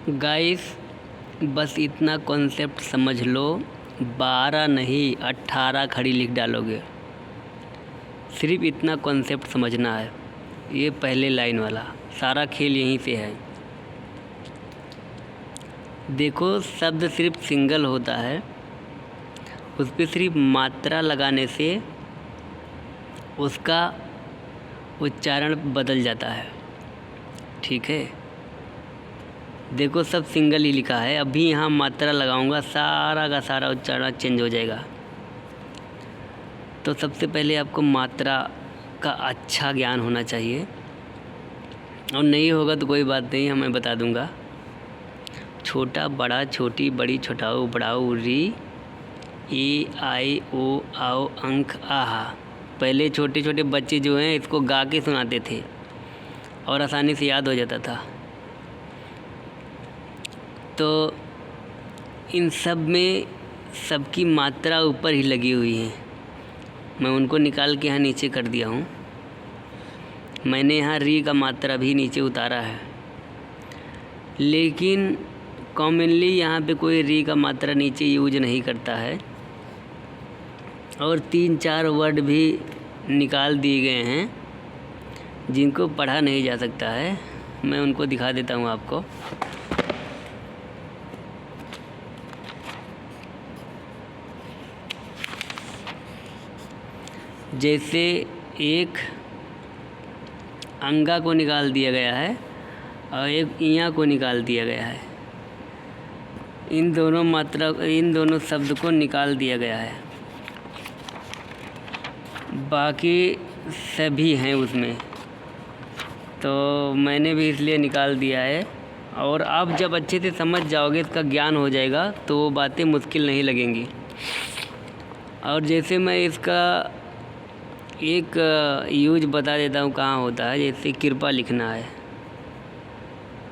Guys, बस इतना concept समझ लो, 12 नहीं 18 खड़ी लिख डालोगे। सिर्फ इतना कॉन्सेप्ट समझना है। ये पहले लाइन वाला सारा खेल यहीं से है। देखो, शब्द सिर्फ सिंगल होता है, उस पर सिर्फ मात्रा लगाने से उसका उच्चारण बदल जाता है। ठीक है, देखो सब सिंगल ही लिखा है, अभी यहाँ मात्रा लगाऊंगा, सारा का सारा उच्चारण चेंज हो जाएगा। तो सबसे पहले आपको मात्रा का अच्छा ज्ञान होना चाहिए, और नहीं होगा तो कोई बात नहीं, मैं बता दूंगा। छोटा बड़ा छोटी बड़ी छोटाऊ बड़ाऊ री ई आई ओ आओ अंक आहा। पहले छोटे छोटे बच्चे जो हैं इसको गा के सुनाते थे और आसानी से याद हो जाता था। तो इन सब में सबकी मात्रा ऊपर ही लगी हुई है। मैं उनको निकाल के यहाँ नीचे कर दिया हूँ। मैंने यहाँ री का मात्रा भी नीचे उतारा है, लेकिन कॉमनली यहाँ पे कोई री का मात्रा नीचे यूज नहीं करता है, और 3-4 वर्ड भी निकाल दिए गए हैं जिनको पढ़ा नहीं जा सकता है। मैं उनको दिखा देता हूँ आपको। जैसे एक अंगा को निकाल दिया गया है और एक इया को निकाल दिया गया है। इन दोनों शब्द को निकाल दिया गया है, बाकी सभी हैं उसमें, तो मैंने भी इसलिए निकाल दिया है। और आप जब अच्छे से समझ जाओगे, इसका ज्ञान हो जाएगा, तो वो बातें मुश्किल नहीं लगेंगी। और जैसे मैं इसका एक यूज बता देता हूँ कहाँ होता है। जैसे कृपा लिखना है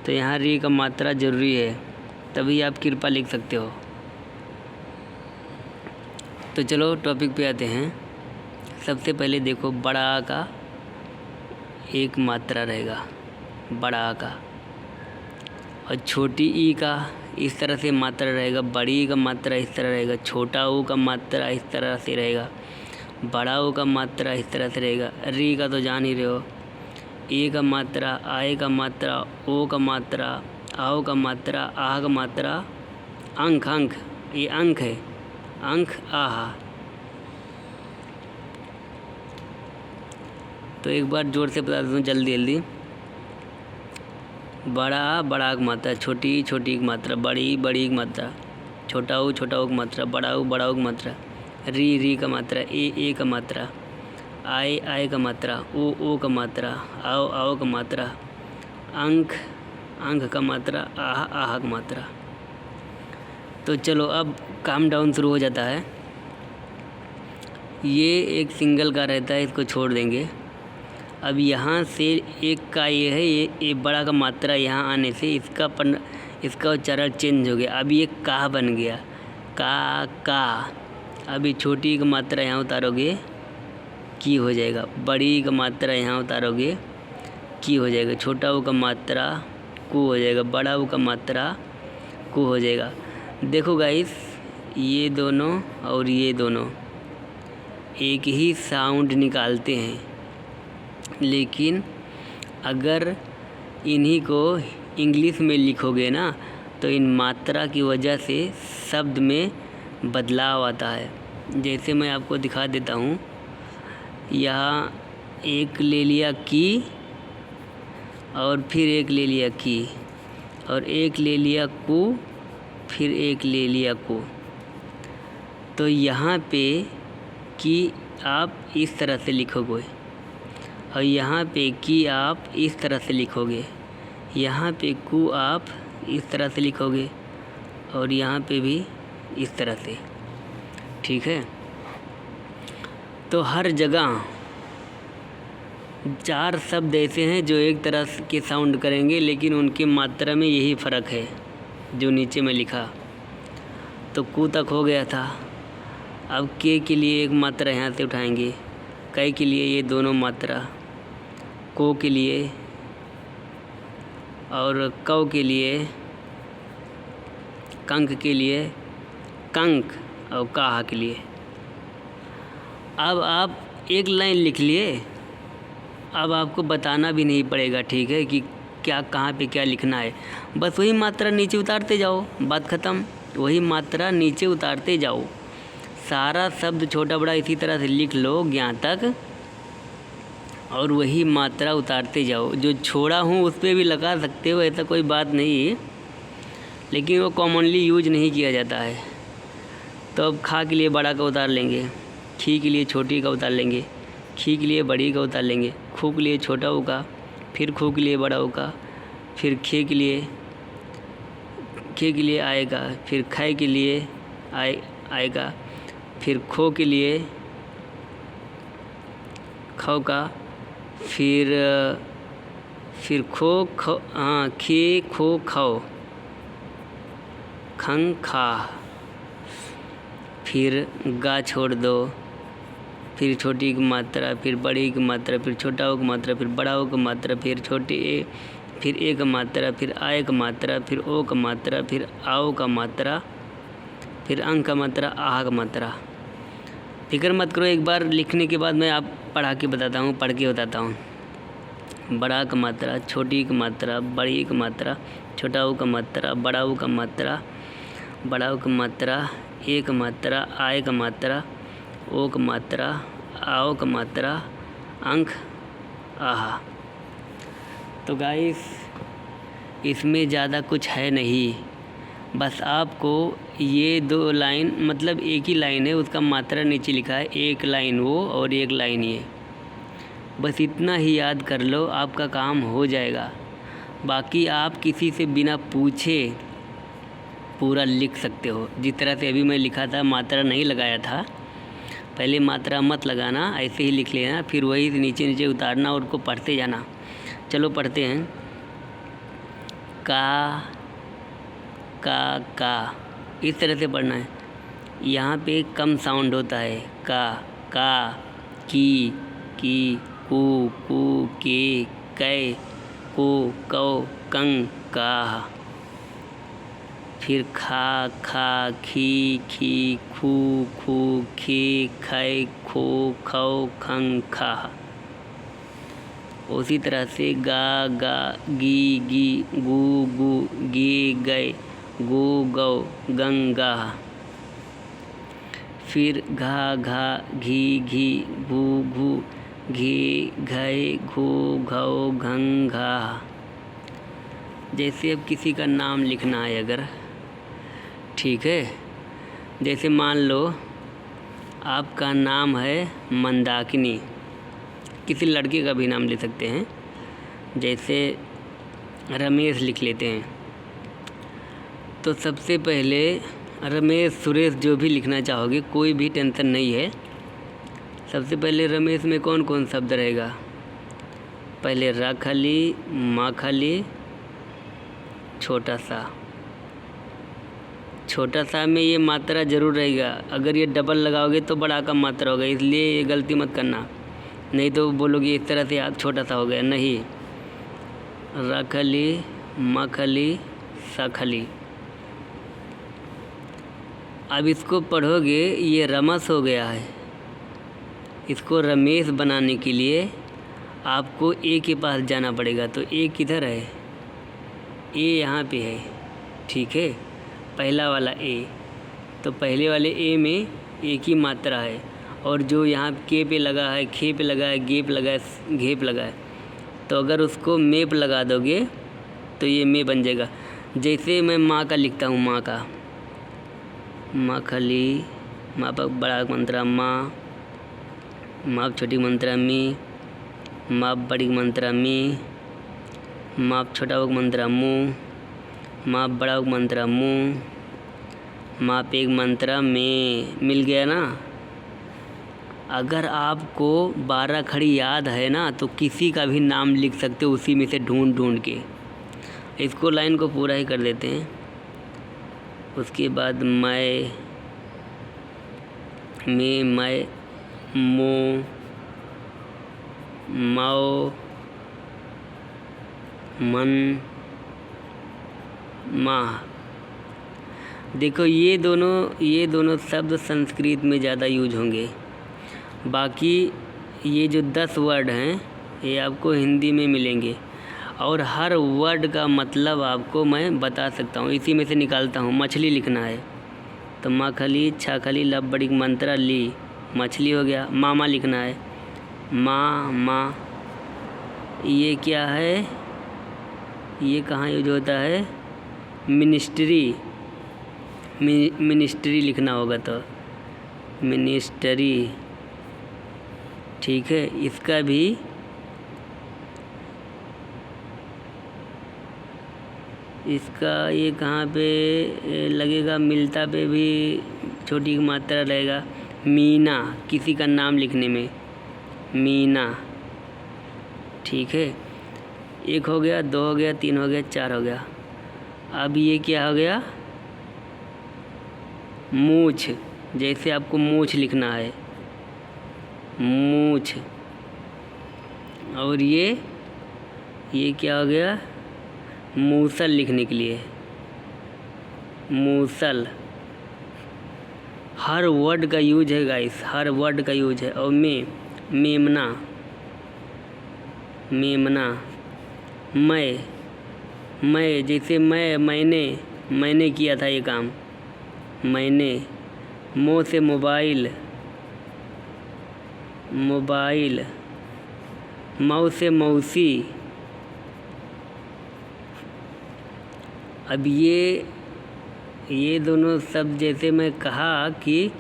तो यहाँ री का मात्रा ज़रूरी है, तभी आप कृपा लिख सकते हो। तो चलो टॉपिक पे आते हैं। सबसे पहले देखो, बड़ा का एक मात्रा रहेगा, बड़ा का, और छोटी ई का इस तरह से मात्रा रहेगा, बड़ी का मात्रा इस तरह रहेगा, छोटा ऊ का मात्रा इस तरह से रहेगा, बड़ा ऊ का मात्रा इस तरह से रहेगा। री का तो जान ही रहे हो, ए का मात्रा, आए का मात्रा, ओ का मात्रा, आओ का मात्रा, आह का मात्रा, अंक अंक, ये अंक है, अंक आहा। तो एक बार जोर से बता देता हूँ जल्दी जल्दी। बड़ा बड़ा की मात्रा, छोटी छोटी की मात्रा, बड़ी बड़ी की मात्रा, छोटा ऊ की मात्रा, बड़ा ऊ की मात्रा, री का मात्रा, ए का मात्रा, आए का मात्रा, ओ का मात्रा, आओ का मात्रा, अंक का मात्रा, आहा का मात्रा। तो चलो अब काम डाउन शुरू हो जाता है। ये एक सिंगल का रहता है, इसको छोड़ देंगे। अब यहाँ से एक का ये है, ये बड़ा का मात्रा यहाँ आने से इसका उच्चारण चेंज हो गया। अब ये का बन गया, का। अभी छोटी का मात्रा यहाँ उतारोगे, की हो जाएगा। बड़ी का मात्रा यहाँ उतारोगे, की हो जाएगा। छोटा ऊ का मात्रा कु हो जाएगा, बड़ा ऊ का मात्रा कु हो जाएगा। देखो गाइस, ये दोनों और ये दोनों एक ही साउंड निकालते हैं, लेकिन अगर इन्हीं को इंग्लिश में लिखोगे ना, तो इन मात्रा की वजह से शब्द में बदलाव आता है। जैसे मैं आपको दिखा देता हूँ, यहाँ एक ले लिया की, और फिर एक ले लिया की, और एक ले लिया कु, फिर एक ले लिया कु। तो यहाँ पे की आप इस तरह से लिखोगे, और यहाँ पे की आप इस तरह से लिखोगे, यहाँ पे कु आप इस तरह से लिखोगे, और यहाँ पे भी इस तरह से। ठीक है, तो हर जगह 4 शब्द ऐसे हैं जो एक तरह के साउंड करेंगे, लेकिन उनकी मात्रा में यही फ़र्क है जो नीचे में लिखा। तो कु तक हो गया था। अब के लिए एक मात्रा यहाँ से उठाएंगे, कै के लिए ये दोनों मात्रा, को के लिए और कौ के लिए कंक के लिए कंक और काह के लिए। अब आप एक लाइन लिख लिए, अब आपको बताना भी नहीं पड़ेगा, ठीक है, कि क्या कहाँ पे क्या लिखना है। बस वही मात्रा नीचे उतारते जाओ, बात ख़त्म। वही मात्रा नीचे उतारते जाओ, सारा शब्द छोटा बड़ा इसी तरह से लिख लो ज्ञान तक, और वही मात्रा उतारते जाओ। जो छोड़ा हूँ उस पर भी लगा सकते हो, ऐसा कोई बात नहीं है, लेकिन वो कॉमनली यूज नहीं किया जाता है। तो अब खा के लिए बड़ा का उतार लेंगे, खी के लिए छोटी का उतार लेंगे, खी के लिए बड़ी का उतार लेंगे, खू के लिए छोटा ऊ का, फिर खू के लिए बड़ा ऊ का, फिर खे के लिए आएगा, फिर खाए के लिए आएगा, फिर खो के लिए खो का, फिर खो खो हाँ खे खो खो खंग खा, फिर गा छोड़ दो, फिर छोटी की मात्रा, फिर बड़ी की मात्रा, फिर छोटा ओ की मात्रा, फिर बड़ा ओ की मात्रा, फिर छोटे ए, फिर ए का मात्रा, फिर आय का मात्रा, फिर ओ का मात्रा, फिर आओ का मात्रा, फिर अंक का मात्रा, आह का मात्रा। फिक्र मत करो, एक बार लिखने के बाद मैं आप पढ़ के बताता हूँ। बड़ा का मात्रा, छोटी की मात्रा, बड़ी की मात्रा, छोटा ओ का मात्रा, बड़ा ओ का मात्रा, बड़ा ओ का मात्रा, ए का मात्रा, आय का मात्रा, ओ का मात्रा, आओ का मात्रा, अंक, आहा। तो गाइस इसमें ज़्यादा कुछ है नहीं, बस आपको ये 2 लाइन, मतलब एक ही लाइन है, उसका मात्रा नीचे लिखा है, एक लाइन वो और एक लाइन ये, बस इतना ही याद कर लो, आपका काम हो जाएगा। बाकी आप किसी से बिना पूछे पूरा लिख सकते हो। जिस तरह से अभी मैं लिखा था, मात्रा नहीं लगाया था, पहले मात्रा मत लगाना, ऐसे ही लिख लेना, फिर वही नीचे नीचे उतारना और उसको पढ़ते जाना। चलो पढ़ते हैं। का इस तरह से पढ़ना है। यहाँ पे कम साउंड होता है, का, की, कू, के, कै, को, कौ, कंग, का, फिर खा, खी, खू, खे, खे, खो, खौ, खंग, खा। उसी तरह से गा, गी, गू, गे, गए, गो, गौ, गंग, गा। फिर घा, घी, घू, घे, घे, घो, घौ, घंग, घा। जैसे अब किसी का नाम लिखना है अगर, ठीक है, जैसे मान लो आपका नाम है मंदाकिनी, किसी लड़के का भी नाम ले सकते हैं, जैसे रमेश लिख लेते हैं। तो सबसे पहले रमेश, सुरेश, जो भी लिखना चाहोगे, कोई भी टेंशन नहीं है। सबसे पहले रमेश में कौन कौन शब्द रहेगा? पहले र खाली, माँ खाली, छोटा सा में ये मात्रा ज़रूर रहेगा। अगर ये डबल लगाओगे तो बड़ा का मात्रा होगा, इसलिए ये गलती मत करना, नहीं तो बोलोगे इस तरह से आप छोटा सा हो गया। नहीं, र खाली, माँ खाली, सा खाली। अब इसको पढ़ोगे, ये रमस हो गया है। इसको रमेश बनाने के लिए आपको ए के पास जाना पड़ेगा। तो ए किधर है? ए यहाँ पे है, ठीक है, पहला वाला ए। तो पहले वाले ए में एक ही मात्रा है, और जो यहाँ के पे लगा है, खे पे लगा है, गे पे लगा है, घे पे लगा है, तो अगर उसको मे पे लगा दोगे तो ये मे बन जाएगा। जैसे मैं माँ का लिखता हूँ, माँ खाली, माँ पर बड़ा मंत्रा माँ, माँ छोटी मंत्रा मी, माँ बड़ी मंत्रा मी, माँ छोटा मंत्रा मुँह, माँ बड़ा मंत्रा मुँह, माँ पे एक मंत्रा में। मिल गया ना? अगर आपको 12 खड़ी याद है ना, तो किसी का भी नाम लिख सकते हो उसी में से ढूंढ के। इसको लाइन को पूरा ही कर देते हैं। उसके बाद मैं, मो, मौ, मन, माह। देखो ये दोनों शब्द संस्कृत में ज़्यादा यूज होंगे। बाकी ये जो 10 वर्ड हैं ये आपको हिंदी में मिलेंगे और हर वर्ड का मतलब आपको मैं बता सकता हूँ। इसी में से निकालता हूँ। मछली लिखना है तो मखली छखली लब बड़ी मंत्रा ली, मछली हो गया। मामा लिखना है, माँ। ये क्या है, ये कहाँ यूज होता है, मिनिस्ट्री लिखना होगा तो मिनिस्ट्री, ठीक है। इसका भी ये कहाँ पे लगेगा, मिलता पे भी छोटी मात्रा रहेगा। मीना, किसी का नाम लिखने में मीना, ठीक है। 1 हो गया, 2 हो गया, 3 हो गया, 4 हो गया। अब ये क्या हो गया, मूछ। जैसे आपको मूछ लिखना है, मूछ। और ये क्या हो गया, मूसल लिखने के लिए, मूसल। हर वर्ड का यूज है गाइस, हर वर्ड का यूज है। और मेमना, मैं जैसे मैंने किया था ये काम, मैंने। मो से मोबाइल, मऊ से मौसी। अब ये दोनों शब्द जैसे मैं कहा कि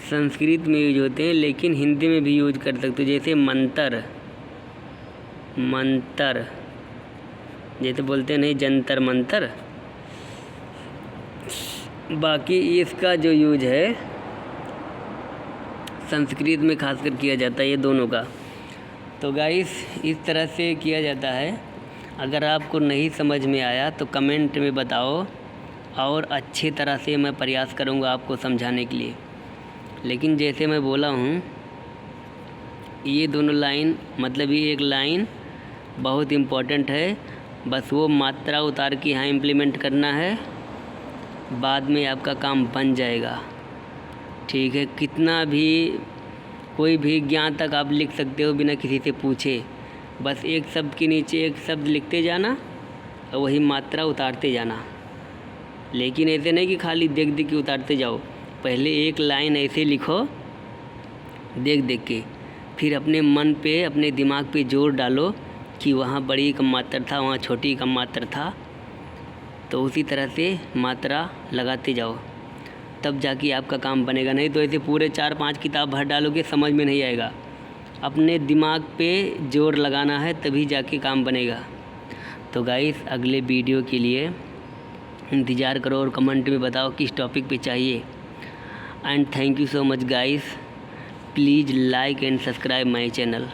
संस्कृत में यूज होते हैं लेकिन हिंदी में भी यूज कर सकते हो। जैसे मंतर, जैसे बोलते नहीं जंतर मंतर। बाकी इसका जो यूज है संस्कृत में खासकर किया जाता है ये दोनों का। तो गाइस इस तरह से किया जाता है। अगर आपको नहीं समझ में आया तो कमेंट में बताओ और अच्छी तरह से मैं प्रयास करूँगा आपको समझाने के लिए। लेकिन जैसे मैं बोला हूँ ये दोनों लाइन, मतलब ये एक लाइन बहुत इम्पोर्टेंट है। बस वो मात्रा उतार के यहाँ इम्प्लीमेंट करना है, बाद में आपका काम बन जाएगा, ठीक है। कितना भी कोई भी ज्ञान तक आप लिख सकते हो बिना किसी से पूछे। बस एक शब्द के नीचे एक शब्द लिखते जाना और वही मात्रा उतारते जाना। लेकिन ऐसे नहीं कि खाली देख के उतारते जाओ। पहले एक लाइन ऐसे लिखो देख के, फिर अपने मन पे, अपने दिमाग पे जोर डालो कि वहाँ बड़ी कम मात्रा था, वहाँ छोटी कम मात्रा था। तो उसी तरह से मात्रा लगाते जाओ, तब जाके आपका काम बनेगा। नहीं तो ऐसे पूरे 4-5 किताब भर डालोगे, समझ में नहीं आएगा। अपने दिमाग पे जोर लगाना है तभी जाके काम बनेगा। तो गाइस अगले वीडियो के लिए इंतज़ार करो और कमेंट में बताओ किस टॉपिक पे चाहिए। And thank you so much guys, please like and subscribe my channel.